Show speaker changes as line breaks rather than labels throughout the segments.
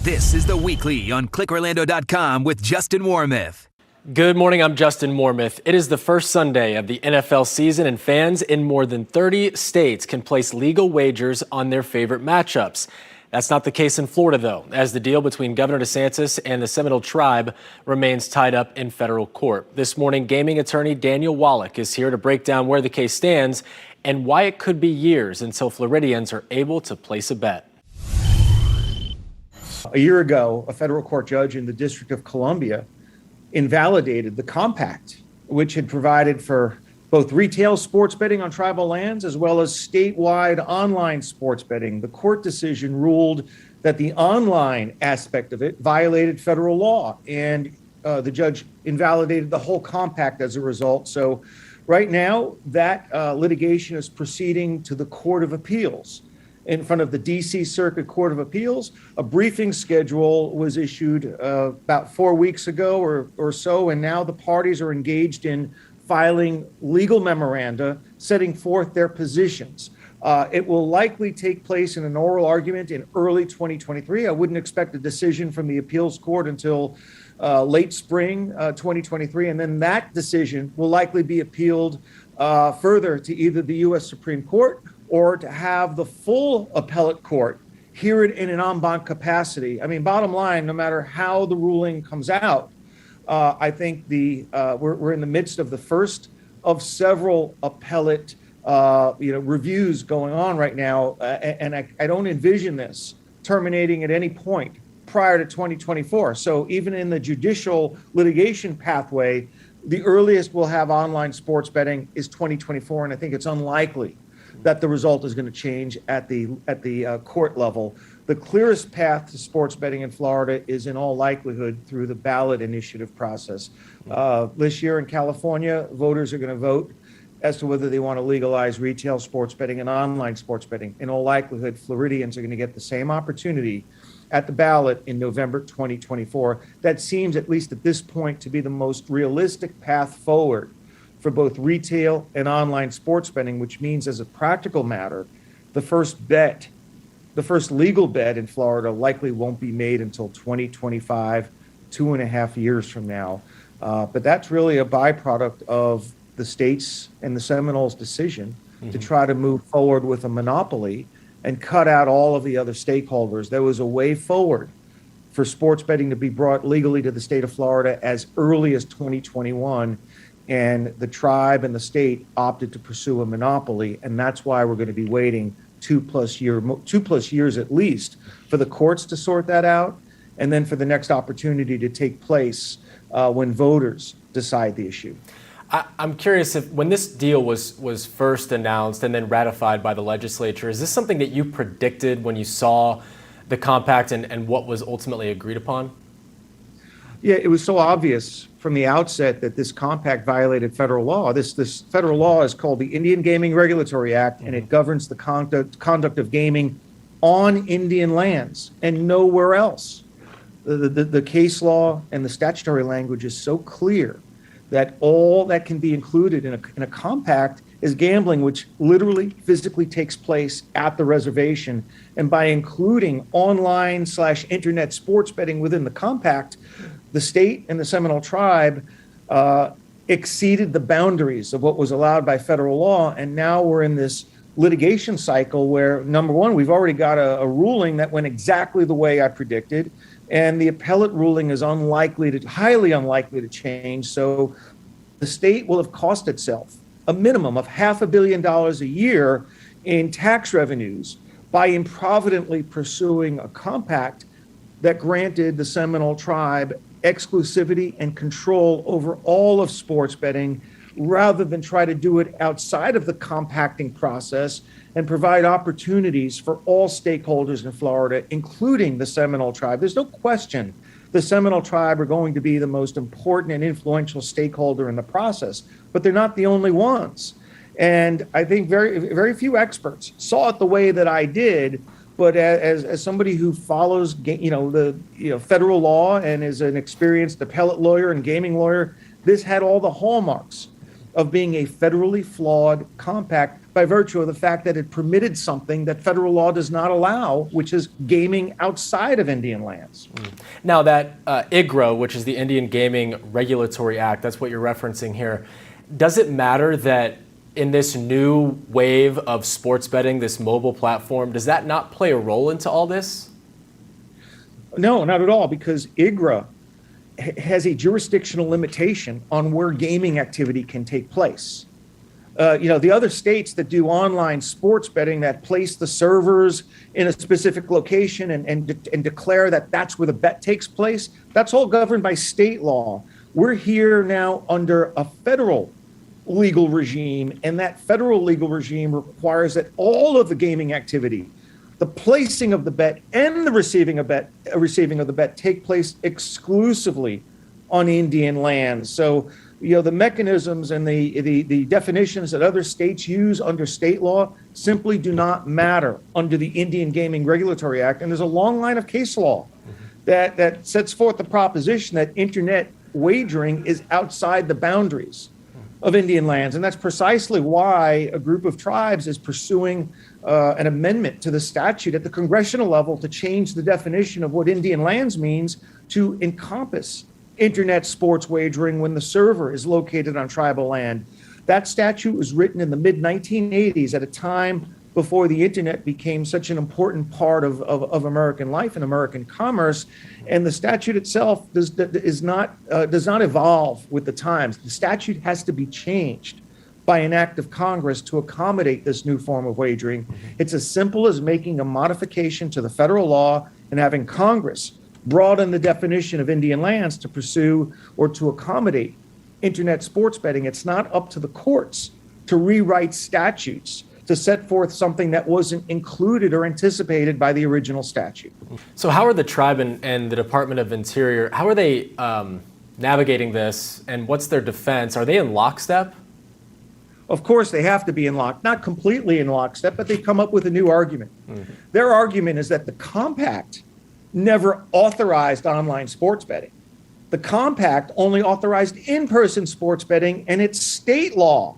This is The Weekly on ClickOrlando.com with Justin Warmoth.
Good morning, I'm Justin Warmoth. It is the first Sunday of the NFL season, and fans in more than 30 states can place legal wagers on their favorite matchups. That's not the case in Florida, though, as the deal between Governor DeSantis and the Seminole Tribe remains tied up in federal court. This morning, gaming attorney Daniel Wallach is here to break down where the case stands and why it could be years until Floridians are able to place a bet.
A year ago, a federal court judge in the District of Columbia invalidated the compact, which had provided for both retail sports betting on tribal lands as well as statewide online sports betting. The court decision ruled that the online aspect of it violated federal law, and the judge invalidated the whole compact as a result. So right now, that litigation is proceeding to the Court of Appeals in front of the D.C. Circuit Court of Appeals. A briefing schedule was issued about 4 weeks ago or so, and now the parties are engaged in filing legal memoranda setting forth their positions. It will likely take place in an oral argument in early 2023. I wouldn't expect a decision from the appeals court until late spring 2023, and then that decision will likely be appealed further to either the U.S. Supreme Court or to have the full appellate court hear it in an en banc capacity. I mean, bottom line, no matter how the ruling comes out, I think we're in the midst of the first of several appellate reviews going on right now, and I don't envision this terminating at any point prior to 2024. So even in the judicial litigation pathway, the earliest we'll have online sports betting is 2024, and I think it's unlikely that the result is going to change at the court level. The clearest path to sports betting in Florida is in all likelihood through the ballot initiative process. This year in California, voters are going to vote as to whether they want to legalize retail sports betting and online sports betting. In all likelihood, Floridians are going to get the same opportunity at the ballot in November 2024. That seems, at least at this point, to be the most realistic path forward for both retail and online sports betting, which means, as a practical matter, the first legal bet in Florida likely won't be made until 2025, 2.5 years from now. But that's really a byproduct of the states and the Seminoles' decision to try to move forward with a monopoly and cut out all of the other stakeholders. There was a way forward for sports betting to be brought legally to the state of Florida as early as 2021. And the tribe and the state opted to pursue a monopoly, and that's why we're going to be waiting 2+ years at least for the courts to sort that out, and then for the next opportunity to take place when voters decide the issue.
I'm curious if, when this deal was first announced and then ratified by the legislature, is this something that you predicted when you saw the compact and what was ultimately agreed upon?
Yeah, it was so obvious from the outset that this compact violated federal law. This federal law is called the Indian Gaming Regulatory Act, and it governs the conduct of gaming on Indian lands and nowhere else. The case law and the statutory language is so clear that all that can be included in a compact is gambling, which literally physically takes place at the reservation. And by including online/internet sports betting within the compact, the state and the Seminole Tribe exceeded the boundaries of what was allowed by federal law. And now we're in this litigation cycle where, number one, we've already got a ruling that went exactly the way I predicted. And the appellate ruling is highly unlikely to change. So the state will have cost itself a minimum of $500 million a year in tax revenues by improvidently pursuing a compact that granted the Seminole Tribe exclusivity and control over all of sports betting, rather than try to do it outside of the compacting process and provide opportunities for all stakeholders in Florida, including the Seminole Tribe. There's no question the Seminole Tribe are going to be the most important and influential stakeholder in the process, but they're not the only ones. And I think very, very few experts saw it the way that I did. But as somebody who follows, federal law and is an experienced appellate lawyer and gaming lawyer, this had all the hallmarks of being a federally flawed compact by virtue of the fact that it permitted something that federal law does not allow, which is gaming outside of Indian lands.
Now that IGRA, which is the Indian Gaming Regulatory Act, that's what you're referencing here. Does it matter that in this new wave of sports betting, this mobile platform, does that not play a role into all this?
No, not at all, because IGRA has a jurisdictional limitation on where gaming activity can take place. The other states that do online sports betting, that place the servers in a specific location and declare that that's where the bet takes place, that's all governed by state law. We're here now under a federal legal regime, and that federal legal regime requires that all of the gaming activity, the placing of the bet and the receiving of the bet take place exclusively on Indian lands. So, the mechanisms and the definitions that other states use under state law simply do not matter under the Indian Gaming Regulatory Act. And there's a long line of case law that sets forth the proposition that internet wagering is outside the boundaries of Indian lands. And that's precisely why a group of tribes is pursuing an amendment to the statute at the congressional level to change the definition of what Indian lands means to encompass internet sports wagering when the server is located on tribal land. That statute was written in the mid-1980s at a time before the internet became such an important part of American life and American commerce. And the statute itself does not evolve with the times. The statute has to be changed by an act of Congress to accommodate this new form of wagering. It's as simple as making a modification to the federal law and having Congress broaden the definition of Indian lands to pursue or to accommodate internet sports betting. It's not up to the courts to rewrite statutes to set forth something that wasn't included or anticipated by the original statute.
So how are the tribe and the Department of Interior, how are they navigating this, and what's their defense? Are they in lockstep?
Of course, they have to be not completely in lockstep, but they come up with a new argument. Their argument is that the compact never authorized online sports betting. The compact only authorized in-person sports betting, and it's state law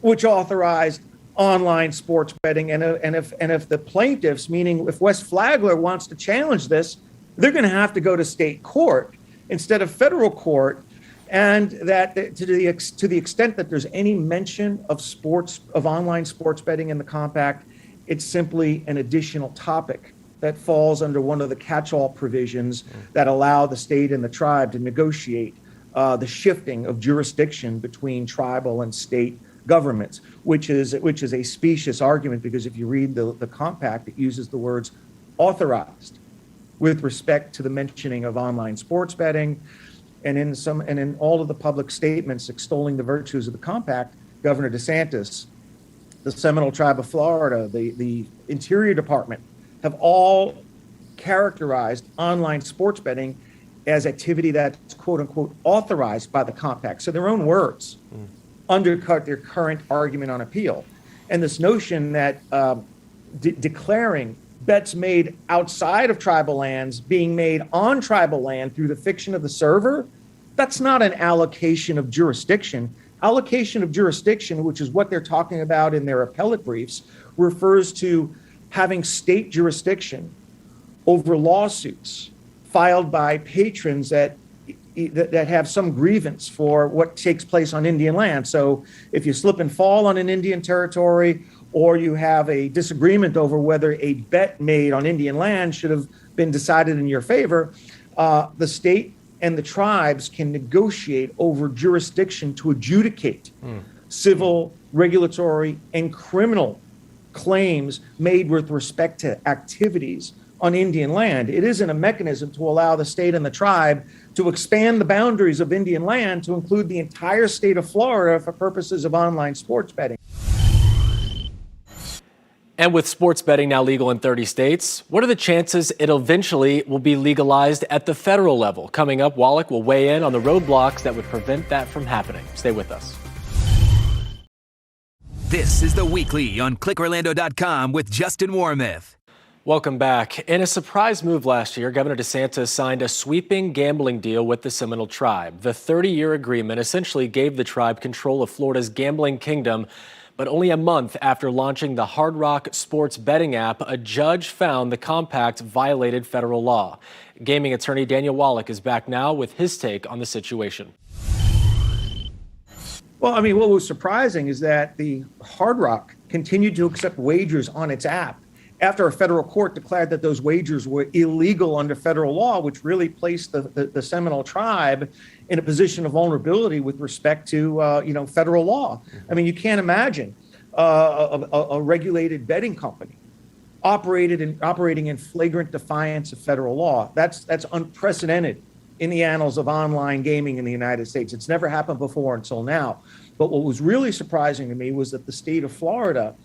which authorized online sports betting. And if the plaintiffs, meaning if West Flagler wants to challenge this, they're going to have to go to state court instead of federal court. And that to the extent that there's any mention of online sports betting in the compact, it's simply an additional topic that falls under one of the catch-all provisions that allow the state and the tribe to negotiate the shifting of jurisdiction between tribal and state governments, which is a specious argument, because if you read the compact, it uses the words authorized with respect to the mentioning of online sports betting. And in all of the public statements extolling the virtues of the compact, Governor DeSantis, the Seminole Tribe of Florida, the Interior Department, have all characterized online sports betting as activity that's quote unquote authorized by the compact. So their own words undercut their current argument on appeal. And this notion that declaring bets made outside of tribal lands being made on tribal land through the fiction of the server, that's not an allocation of jurisdiction. Allocation of jurisdiction, which is what they're talking about in their appellate briefs, refers to having state jurisdiction over lawsuits filed by patrons that have some grievance for what takes place on Indian land. So if you slip and fall on an Indian territory, or you have a disagreement over whether a bet made on Indian land should have been decided in your favor, the state and the tribes can negotiate over jurisdiction to adjudicate civil, regulatory, and criminal claims made with respect to activities on Indian land. It isn't a mechanism to allow the state and the tribe to expand the boundaries of Indian land to include the entire state of Florida for purposes of online sports betting.
And with sports betting now legal in 30 states, what are the chances it eventually will be legalized at the federal level? Coming up, Wallach will weigh in on the roadblocks that would prevent that from happening. Stay with us.
This is The Weekly on ClickOrlando.com with Justin Warmoth.
Welcome back. In a surprise move last year, Governor DeSantis signed a sweeping gambling deal with the Seminole Tribe. The 30-year agreement essentially gave the tribe control of Florida's gambling kingdom, But only a month after launching the Hard Rock sports betting app, a judge found the compact violated federal law. Gaming attorney Daniel Wallach is back now with his take on the situation.
Well, I mean, what was surprising is that the Hard Rock continued to accept wagers on its app after a federal court declared that those wagers were illegal under federal law, which really placed the Seminole Tribe in a position of vulnerability with respect to, federal law. I mean, you can't imagine a regulated betting company operating in flagrant defiance of federal law. That's unprecedented in the annals of online gaming in the United States. It's never happened before until now. But what was really surprising to me was that the state of Florida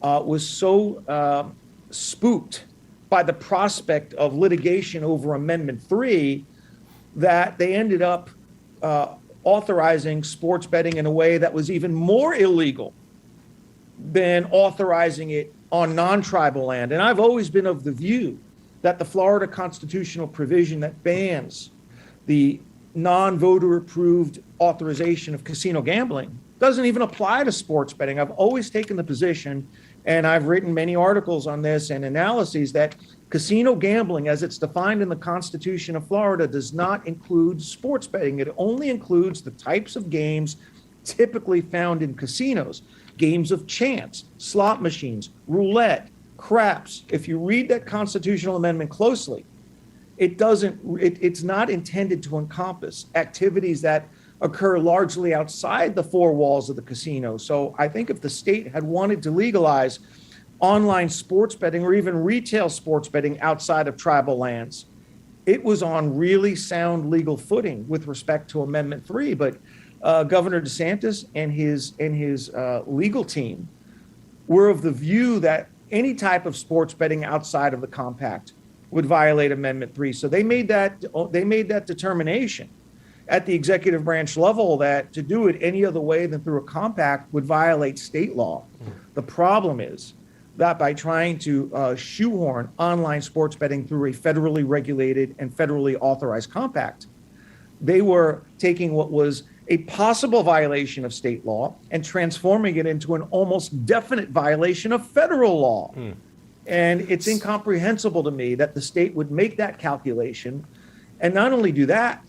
was so spooked by the prospect of litigation over Amendment 3 that they ended up authorizing sports betting in a way that was even more illegal than authorizing it on non-tribal land. And I've always been of the view that the Florida constitutional provision that bans the non-voter approved authorization of casino gambling doesn't even apply to sports betting. I've always taken the position, and I've written many articles on this and analyses, that casino gambling, as it's defined in the Constitution of Florida, does not include sports betting. It only includes the types of games typically found in casinos: games of chance, slot machines, roulette, craps. If you read that constitutional amendment closely, it's not intended to encompass activities that occur largely outside the four walls of the casino. So I think if the state had wanted to legalize online sports betting or even retail sports betting outside of tribal lands, it was on really sound legal footing with respect to Amendment 3. But Governor DeSantis and his legal team were of the view that any type of sports betting outside of the compact would violate Amendment 3. So they made that determination at the executive branch level that to do it any other way than through a compact would violate state law. The problem is that by trying to shoehorn online sports betting through a federally regulated and federally authorized compact, they were taking what was a possible violation of state law and transforming it into an almost definite violation of federal law. And it's incomprehensible to me that the state would make that calculation and not only do that,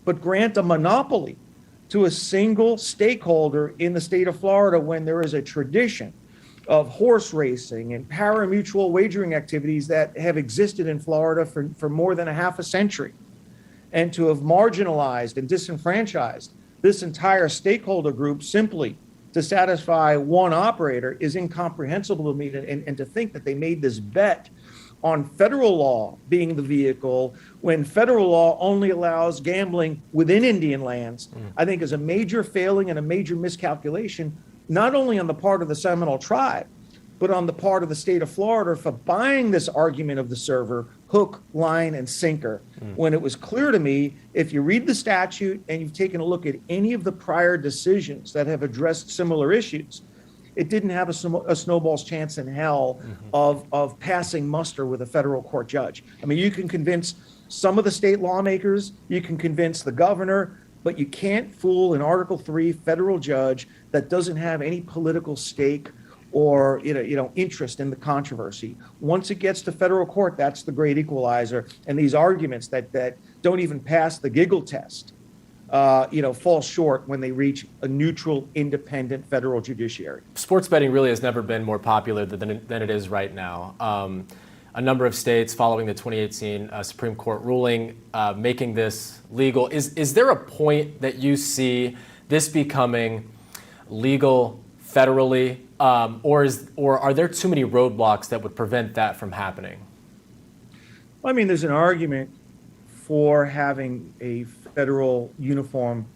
but grant a monopoly to a single stakeholder in the state of Florida when there is a tradition of horse racing and pari-mutuel wagering activities that have existed in Florida for more than a half a century. And to have marginalized and disenfranchised this entire stakeholder group simply to satisfy one operator is incomprehensible to me. And to think that they made this bet on federal law being the vehicle when federal law only allows gambling within Indian lands, I think is a major failing and a major miscalculation, not only on the part of the Seminole Tribe, but on the part of the state of Florida for buying this argument of the server hook, line, and sinker, when it was clear to me, if you read the statute and you've taken a look at any of the prior decisions that have addressed similar issues, it didn't have a snowball's chance in hell of passing muster with a federal court judge. I mean, you can convince some of the state lawmakers, you can convince the governor, but you can't fool an Article 3 federal judge that doesn't have any political stake or interest in the controversy. Once it gets to federal court, that's the great equalizer. And these arguments that don't even pass the giggle test, fall short when they reach a neutral, independent federal judiciary.
Sports betting really has never been more popular than it is right now. A number of states following the 2018 Supreme Court ruling making this legal. Is there a point that you see this becoming legal federally, or are there too many roadblocks that would prevent that from happening?
Well, I mean, there's an argument for having a federal uniform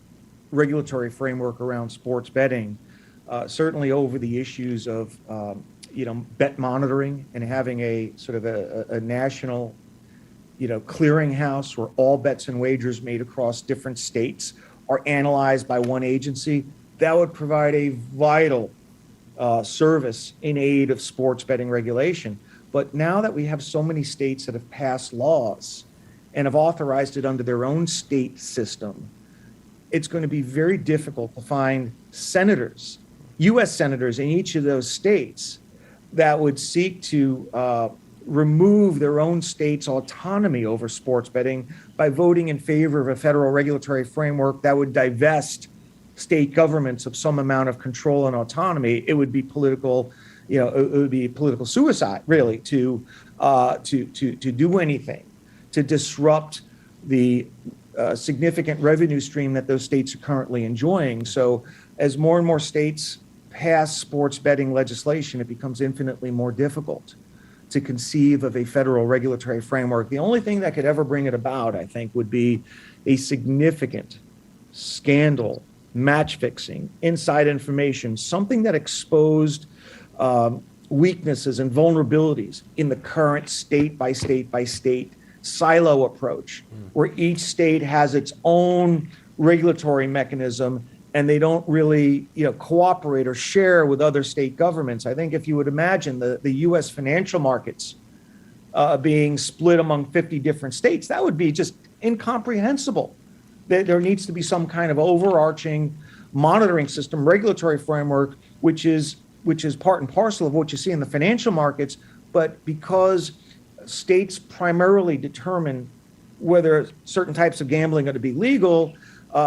regulatory framework around sports betting, certainly over the issues of bet monitoring and having a sort of a national clearinghouse where all bets and wagers made across different states are analyzed by one agency. That would provide a vital service in aid of sports betting regulation. But now that we have so many states that have passed laws and have authorized it under their own state system, it's going to be very difficult to find senators U.S. senators in each of those states that would seek to remove their own state's autonomy over sports betting by voting in favor of a federal regulatory framework that would divest state governments of some amount of control and autonomy. It would be political, it would be political suicide, really, to do anything to disrupt the significant revenue stream that those states are currently enjoying. So as more and more states pass sports betting legislation, it becomes infinitely more difficult to conceive of a federal regulatory framework. The only thing that could ever bring it about, I think, would be a significant scandal, match fixing, inside information, something that exposed weaknesses and vulnerabilities in the current state by state silo approach, where each state has its own regulatory mechanism and they don't really cooperate or share with other state governments. I think if you would imagine the U.S. financial markets being split among 50 different states, that would be just incomprehensible. There needs to be some kind of overarching monitoring system, regulatory framework, which is part and parcel of what you see in the financial markets. But because states primarily determine whether certain types of gambling are to be legal,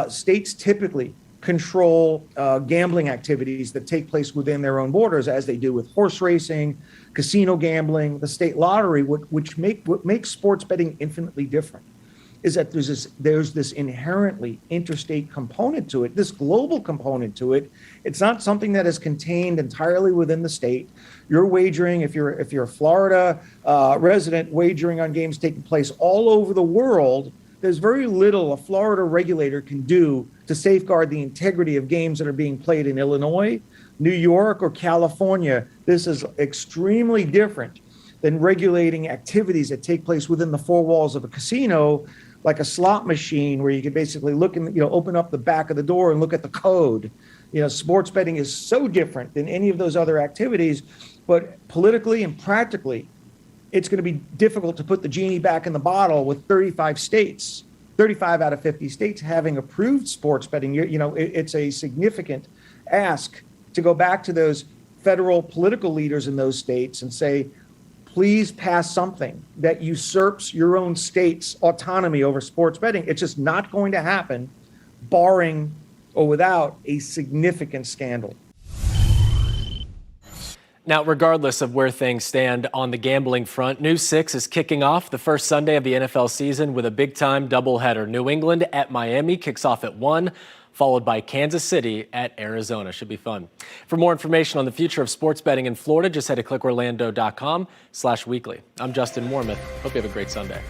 states typically control gambling activities that take place within their own borders, as they do with horse racing, casino gambling, the state lottery. What makes sports betting infinitely different is that there's this inherently interstate component to it, this global component to it. It's not something that is contained entirely within the state. You're wagering, if you're a Florida resident, wagering on games taking place all over the world. There's very little a Florida regulator can do to safeguard the integrity of games that are being played in Illinois, New York, or California. This is extremely different than regulating activities that take place within the four walls of a casino, like a slot machine, where you can basically look and open up the back of the door and look at the code. Sports betting is so different than any of those other activities, but politically and practically, it's going to be difficult to put the genie back in the bottle with 35 out of 50 states having approved sports betting. It's a significant ask to go back to those federal political leaders in those states and say, please pass something that usurps your own state's autonomy over sports betting. It's just not going to happen, barring or without a significant scandal.
Now, regardless of where things stand on the gambling front, News 6 is kicking off the first Sunday of the NFL season with a big-time doubleheader. New England at Miami kicks off at 1, followed by Kansas City at Arizona. Should be fun. For more information on the future of sports betting in Florida, just head to clickorlando.com/weekly. I'm Justin Warmoth. Hope you have a great Sunday.